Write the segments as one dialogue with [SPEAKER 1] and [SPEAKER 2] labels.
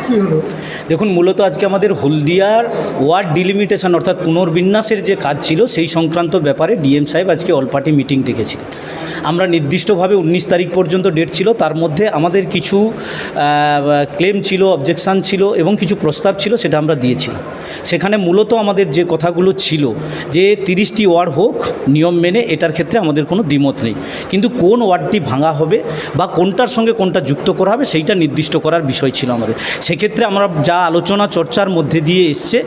[SPEAKER 1] কী হলো?
[SPEAKER 2] দেখুন, মূলত আজকে আমাদের হলদিয়ার ওয়ার্ড ডিলিমিটেশন অর্থাৎ পুনর্বিন্যাসের যে কাজ ছিল সেই সংক্রান্ত ব্যাপারে ডিএম সাহেব আজকে অল পার্টি মিটিং ডেকেছিলেন। আমরা নির্দিষ্টভাবে 19 তারিখ পর্যন্ত ডেট ছিল, তার মধ্যে আমাদের কিছু ক্লেম ছিল, অবজেকশান ছিল এবং কিছু প্রস্তাব ছিল, সেটা আমরা দিয়েছিলাম। সেখানে মূলত আমাদের যে কথাগুলো ছিল যে 30টি ওয়ার্ড হোক নিয়ম মেনে, এটার ক্ষেত্রে আমাদের কোনো দ্বিমত নেই, কিন্তু কোন ওয়ার্ডটি ভাঙা হবে বা কোনটার সঙ্গে কোনটা যুক্ত করা হবে সেইটা নির্দিষ্ট করার বিষয় ছিল আমাদের। সেক্ষেত্রে আমরা যা আলোচনা চর্চার মধ্যে দিয়ে এসছে,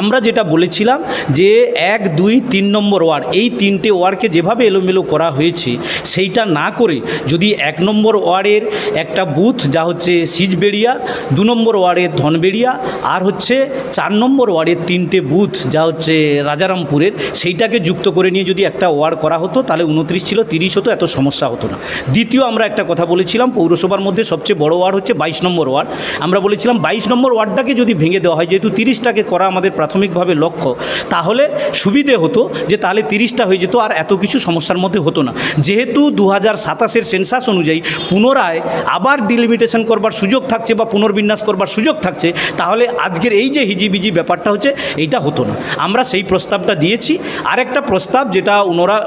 [SPEAKER 2] আমরা যেটা বলেছিলাম যে 1, 2, 3 নম্বর ওয়ার্ড, এই 3টে ওয়ার্ডকে যেভাবে এলোমেলো করা হয়েছে সেইটা না করে যদি 1 নম্বর ওয়ার্ডের একটা বুথ যা হচ্ছে সিজবেড়িয়া, 2 নম্বর ওয়ার্ডের ধনবেড়িয়া, আর হচ্ছে 4 নম্বর ওয়ার্ডের 3টে বুথ যা হচ্ছে রাজারামপুরের, সেইটাকে যুক্ত করে নিয়ে যদি একটা ওয়ার্ড করা হতো তাহলে 29 ছিল 30 হতো, এত সমস্যা হতো না। দ্বিতীয় আমরা একটা কথা বলেছিলাম, পৌরসভার মধ্যে সবচেয়ে বড় ওয়ার্ড হচ্ছে 22 নম্বর ওয়ার্ড। আমরা বলেছিলাম 22 নম্বর ওয়ার্ডটাকে যদি ভেঙে দেওয়া হয়, যেহেতু 30টাকে করা আমাদের প্রাথমিকভাবে লক্ষ্য, তাহলে সুবিধে হতো যে তাহলে 30টা হয়ে যেত, আর এত কিছু সমস্যার মধ্যে হতো না। যেহেতু 2027-এর সেন্সাস অনুযায়ী পুনরায় আবার ডিলিমিটেশন করবার সুযোগ থাকছে বা পুনর্বিন্যাস করবার সুযোগ থাকছে, তাহলে আজকের এই যে হিজিবিজি ব্যাপারটা হচ্ছে এইটা হতো না। আমরা সেই প্রস্তাবটা দিয়েছি। আরেকটা প্রস্তাব যেটা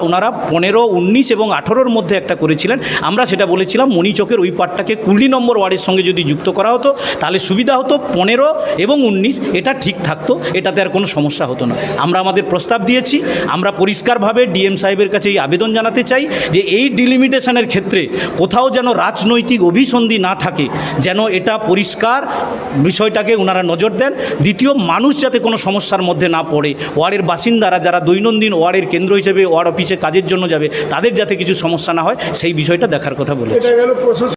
[SPEAKER 2] ওনারা 15, 19 এবং 18-র মধ্যে একটা করেছিলেন, আমরা সেটা বলেছিলাম মণিচকের ওই পার্টটাকে 20 নম্বর ওয়ার্ডের সঙ্গে যদি যুক্ত করা হতো তাহলে সুবিধা হতো। 15 এবং 19 এটা ঠিক থাকতো, এটাতে আর কোনো সমস্যা হতো না। আমরা আমাদের প্রস্তাব দিয়েছি। আমরা পরিষ্কারভাবে ডিএম সাহেবের কাছে এই আবেদন জানাতে চাই যে এই ডিলিমিটেশনের ক্ষেত্রে কোথাও যেন রাজনৈতিক অভিসন্ধি না থাকে, যেন এটা পরিষ্কার বিষয়টাকে ওনারা নজর দেন। দ্বিতীয়, মানুষ যাতে কোনো সমস্যার মধ্যে না পড়ে, ওয়ার্ডের বাসিন্দারা যারা দৈনন্দিন ওয়ার্ডের কেন্দ্র হিসেবে ওয়ার্ড অফিসে কাজের জন্য যাবে, তাদের যাতে কিছু সমস্যা না হয় সেই বিষয়টা দেখার কথা বলেছি।